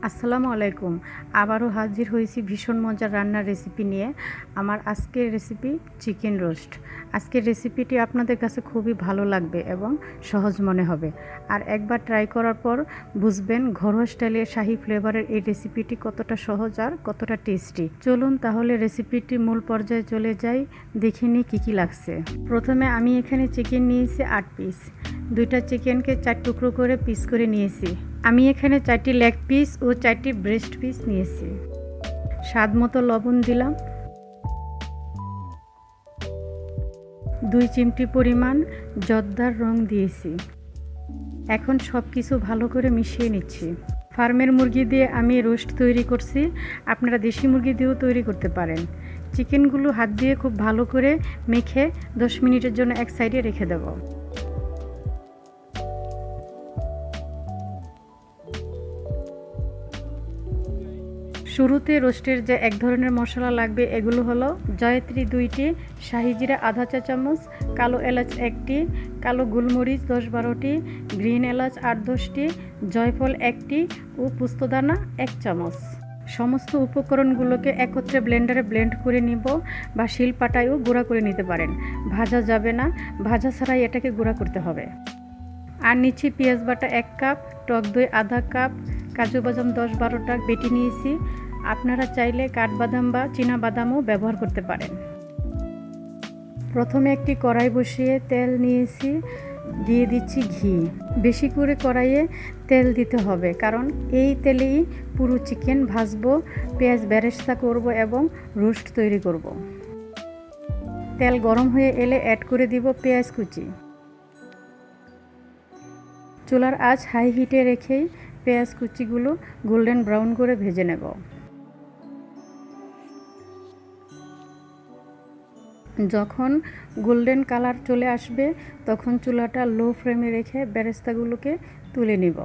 আসসালামু আলাইকুম। আবারও হাজির হয়েছি ভীষণ মজার রান্নার রেসিপি নিয়ে। আমার আজকের রেসিপি চিকেন রোস্ট। আজকের রেসিপিটি আপনাদের কাছে খুবই ভালো লাগবে এবং সহজ মনে হবে। আর একবার ট্রাই করার পর বুঝবেন ঘরোয়া স্টাইলে শাহি ফ্লেভারের এই রেসিপিটি কতটা সহজ আর কতটা টেস্টি। চলুন তাহলে রেসিপিটি মূল পর্যায়ে চলে যাই, দেখে নিই কী লাগছে। প্রথমে আমি এখানে চিকেন নিয়েছি 8 পিস। 2টা চিকেনকে 4 টুকরো করে পিস করে নিয়েছি। আমি এখানে 4টি লেগ পিস ও 4টি ব্রেস্ট পিস নিয়েছি। স্বাদ মতো লবণ দিলাম, 2 চিমটি পরিমাণ জর্দার রং দিয়েছি। এখন সব কিছু ভালো করে মিশিয়ে নিচ্ছি। ফার্মের মুরগি দিয়ে আমি রোস্ট তৈরি করছি, আপনারা দেশি মুরগি দিয়েও তৈরি করতে পারেন। চিকেনগুলো হাত দিয়ে খুব ভালো করে মেখে 10 মিনিটের জন্য এক সাইডে রেখে দেব। শুরুতে রোস্টের যে এক ধরনের মশলা লাগবে এগুলো হলো জয়ত্রী 2টি, শাহি জিরা আধা চা চামচ, কালো এলাচ 1টি, কালো গোলমরিচ 10-12টি, গ্রিন এলাচ 8-10টি, জয়ফল 1টি ও পোস্তদানা 1 চামচ। সমস্ত উপকরণগুলোকে একত্রে ব্লেন্ডারে ব্লেন্ড করে নিব বা শিলপাটায়ও গুঁড়া করে নিতে পারেন। ভাজা যাবে না, ভাজা ছাড়াই এটাকে গুঁড়া করতে হবে। আর নিচ্ছি পেঁয়াজ বাটা 1 কাপ, টক দই আধা কাপ, কাজু বাদাম 10-12টা বেটে নিয়েছি। আপনারা চাইলে কাঠবাদাম বা চীনা বাদামও ব্যবহার করতে পারেন। প্রথমে একটি কড়াই বসিয়ে তেল নিয়েছি, দিয়ে দিচ্ছি ঘি। বেশি করে কড়াইয়ে তেল দিতে হবে, কারণ এই তেলেই পুরো চিকেন ভাজবো, পেঁয়াজ বেরেস্তা করব এবং রোস্ট তৈরি করব। তেল গরম হয়ে এলে অ্যাড করে দিব পেঁয়াজ কুচি। চুলার আঁচ হাই হিটে রেখেই পেঁয়াজ কুচিগুলো গোল্ডেন ব্রাউন করে ভেজে নেব। যখন গোল্ডেন কালার চলে আসবে তখন চুলাটা লো ফ্লেমে রেখে বেরেস্তাগুলোকে তুলে নিব।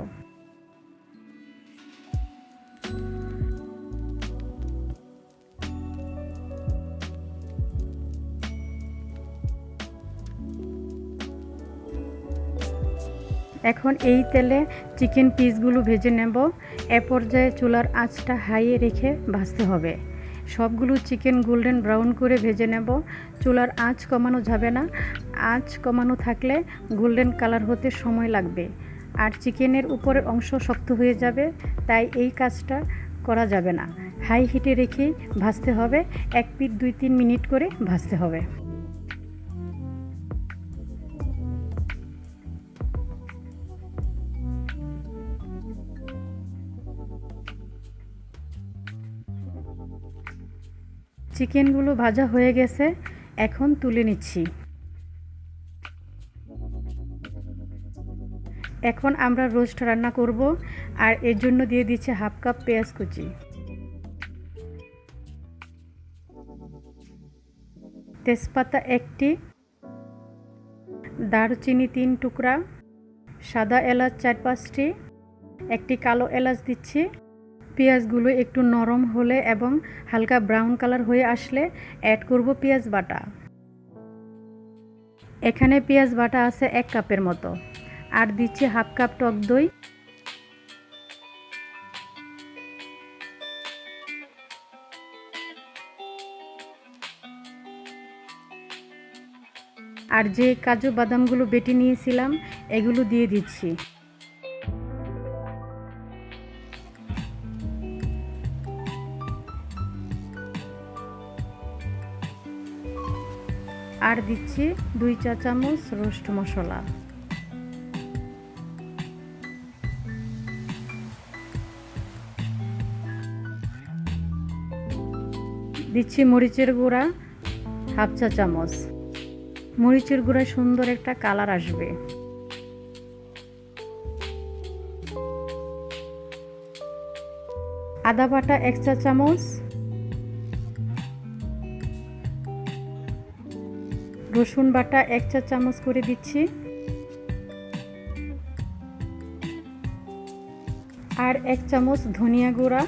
এখন এই তেলে চিকেন পিসগুলো ভেজে নেব। এ পর্যায়ে চুলার আঁচটা হাইয়ে রেখে ভাজতে হবে। সবগুলো চিকেন গোল্ডেন ব্রাউন করে ভেজে নেব। চুলার আঁচ কমানো যাবে না, আঁচ কমানো থাকলে গোল্ডেন কালার হতে সময় লাগবে আর চিকেনের উপরের অংশ শক্ত হয়ে যাবে, তাই এই কাজটা করা যাবে না। হাই হিটে রেখেই ভাজতে হবে, এক পিঠ 2-3 মিনিট করে ভাজতে হবে। চিকেনগুলো ভাজা হয়ে গেছে, এখন তুলে নিচ্ছি। এখন আমরা রোস্ট রান্না করব, আর এর জন্য দিয়ে দিচ্ছি হাফ কাপ পেঁয়াজ কুচি, তেজপাতা 1টি, দারুচিনি 3 টুকরা, সাদা এলাচ 4-5টি, একটি কালো এলাচ দিচ্ছি। পেঁয়াজগুলো একটু নরম হলে এবং হালকা ব্রাউন কালার হয়ে আসলে অ্যাড করব পেঁয়াজ বাটা। এখানে পেঁয়াজ বাটা আছে 1 কাপের মতো। আর দিচ্ছি হাফ কাপ টক দই, আর যে কাজু বাদামগুলো বেটে নিয়েছিলাম এগুলো দিয়ে দিচ্ছি। আর দিচ্ছি 2 চা চামচ রোস্ট মশলা। দিচ্ছি মরিচের গুঁড়া হাফ চা চামচ। মরিচের গুঁড়ায় সুন্দর একটা কালার আসবে। আদা বাটা 1 চা চামচ, রসুন বাটা 1 চা চামচ করে দিচ্ছি, আর 1 চামচ ধনিয়া গুঁড়া,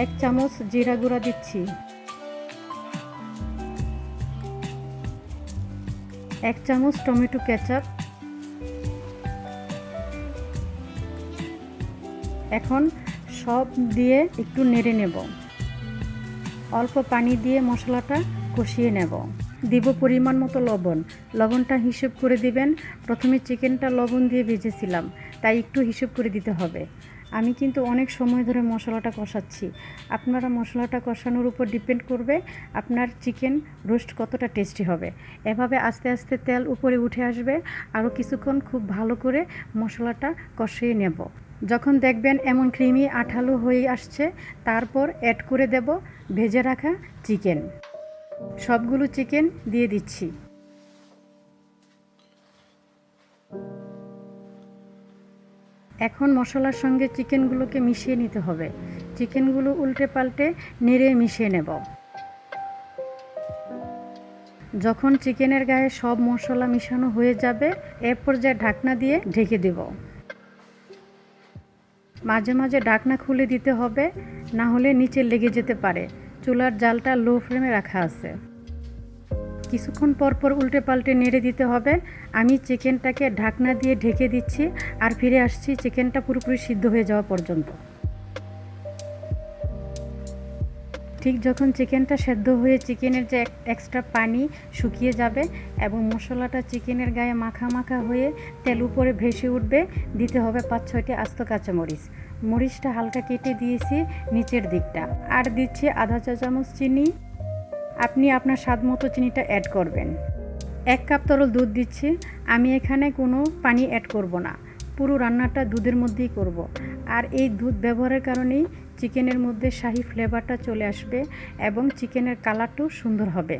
1 চামচ জিরা গুঁড়া দিচ্ছি, 1 চামচ টমেটো কেচাপ, এখন সব দিয়ে একটু নেড়ে নেব। অল্প পানি দিয়ে মশলাটা কষিয়ে নেব। দিব পরিমাণ মতো লবণ। লবণটা হিসেব করে দিবেন। প্রথমে চিকেনটা লবণ দিয়ে ভেজেছিলাম, তাই একটু হিসেব করে দিতে হবে। আমি কিন্তু অনেক সময় ধরে মশলাটা কষাচ্ছি। আপনারা মশলাটা কষানোর উপর ডিপেন্ড করবে আপনার চিকেন রোস্ট কতটা টেস্টি হবে। এভাবে আস্তে আস্তে তেল উপরে উঠে আসবে। আরও কিছুক্ষণ খুব ভালো করে মশলাটা কষিয়ে নেব। যখন দেখবেন এমন ক্রিমি আঠালো হয়ে আসছে, তারপর অ্যাড করে দেব ভেজে রাখা চিকেন। সবগুলো চিকেন দিয়ে দিচ্ছি। এখন মশলার সঙ্গে চিকেনগুলোকে মিশিয়ে নিতে হবে। চিকেনগুলো উল্টে পাল্টে নেড়ে মিশিয়ে নেব। যখন চিকেনের গায়ে সব মশলা মিশানো হয়ে যাবে, এ পর্যায়ে ঢাকনা দিয়ে ঢেকে দেব। মাঝে মাঝে ঢাকনা খুলে দিতে হবে, না হলে নিচে লেগে যেতে পারে। চুলার জালটা লো ফ্লেমে রাখা আছে। কিছুক্ষণ পর পর উল্টে পাল্টে নেড়ে দিতে হবে। আমি চিকেনটাকে ঢাকনা দিয়ে ঢেকে দিচ্ছি আর ফিরে আসছি চিকেনটা পুরোপুরি সিদ্ধ হয়ে যাওয়া পর্যন্ত। ঠিক যখন চিকেনটা সেদ্ধ হয়ে চিকেনের যে এক্সট্রা পানি শুকিয়ে যাবে এবং মশলাটা চিকেনের গায়ে মাখা মাখা হয়ে তেল উপরে ভেসে উঠবে, দিতে হবে 5-6টি আস্ত কাঁচামরিচ। মরিচটা হালকা কেটে দিয়েছি নিচের দিকটা। আর দিচ্ছি আধা চা চামচ চিনি। আপনি আপনার স্বাদ মতো চিনিটা অ্যাড করবেন। 1 কাপ তরল দুধ দিচ্ছি। আমি এখানে কোনো পানি অ্যাড করব না, পুরো রান্নাটা দুধের মধ্যেই করব। আর এই দুধ ব্যবহারের কারণেই চিকেনের মধ্যে শাহি ফ্লেভারটা চলে আসবে এবং চিকেনের কালারটাও সুন্দর হবে।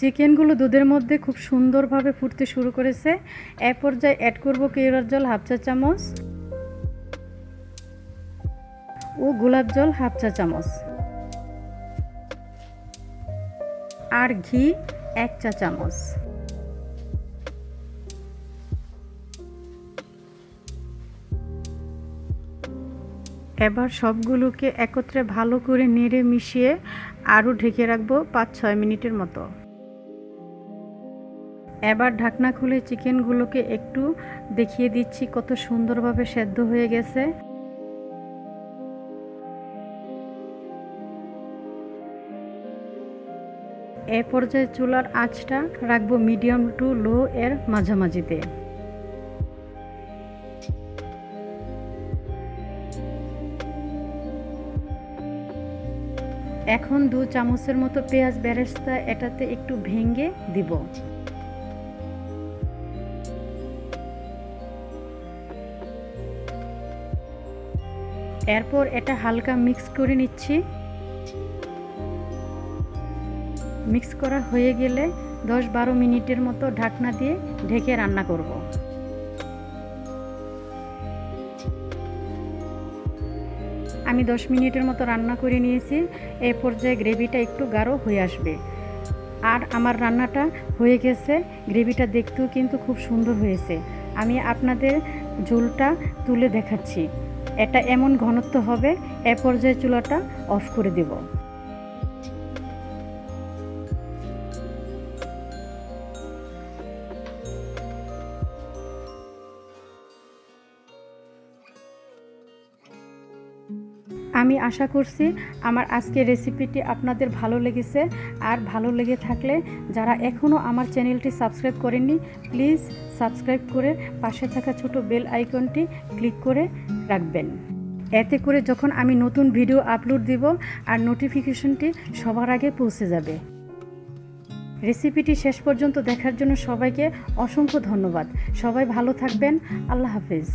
চিকেনগুলো দুধের মধ্যে খুব সুন্দরভাবে ফুটতে শুরু করেছে। এ পর্যায়ে অ্যাড করব কেওড়ার জল 1/2 চা চামচ ও গোলাপ জল 1/2 চা চামচ আর ঘি 1 চা চামচ। এবার সবগুলোকে একত্রে ভালো করে নেড়ে মিশিয়ে আরও ঢেকে রাখবো 5-6 মিনিটের মতো। এবার ঢাকনা খুলে চিকেনগুলোকে একটু দেখিয়ে দিচ্ছি কত সুন্দরভাবে সেদ্ধ হয়ে গেছে। এ পর্যায়ে চুলার আঁচটা রাখবো মিডিয়াম টু লো এর মাঝামাঝিতে। এখন 2 চামচের মতো পেঁয়াজ বেরেস্তা এটাতে একটু ভেঙে দিব। এরপর এটা হালকা মিক্স করে নিচ্ছি। মিক্স করা হয়ে গেলে 10-12 মিনিটের মতো ঢাকনা দিয়ে ঢেকে রান্না করব। আমি 10 মিনিটের মতো রান্না করে নিয়েছি। এই পর্যায়ে গ্রেভিটা একটু গাঢ় হয়ে আসবে। আর আমার রান্নাটা হয়ে গেছে। গ্রেভিটা দেখতেও কিন্তু খুব সুন্দর হয়েছে। আমি আপনাদের ঝোলটা তুলে দেখাচ্ছি। এটা এমন ঘনত্ব হবে। এ পর্যায়ে চুলাটা অফ করে দেব। আমি আশা করছি আমার আজকের রেসিপিটি আপনাদের ভালো লেগেছে। আর ভালো লেগে থাকলে যারা এখনও আমার চ্যানেলটি সাবস্ক্রাইব করেননি, প্লিজ সাবস্ক্রাইব করে পাশে থাকা ছোট বেল আইকনটি ক্লিক করে রাখবেন। এতে করে যখন আমি নতুন ভিডিও আপলোড দিব আর নোটিফিকেশনটি সবার আগে পৌঁছে যাবে। রেসিপিটি শেষ পর্যন্ত দেখার জন্য সবাইকে অসংখ্য ধন্যবাদ। সবাই ভালো থাকবেন। আল্লাহ হাফেজ।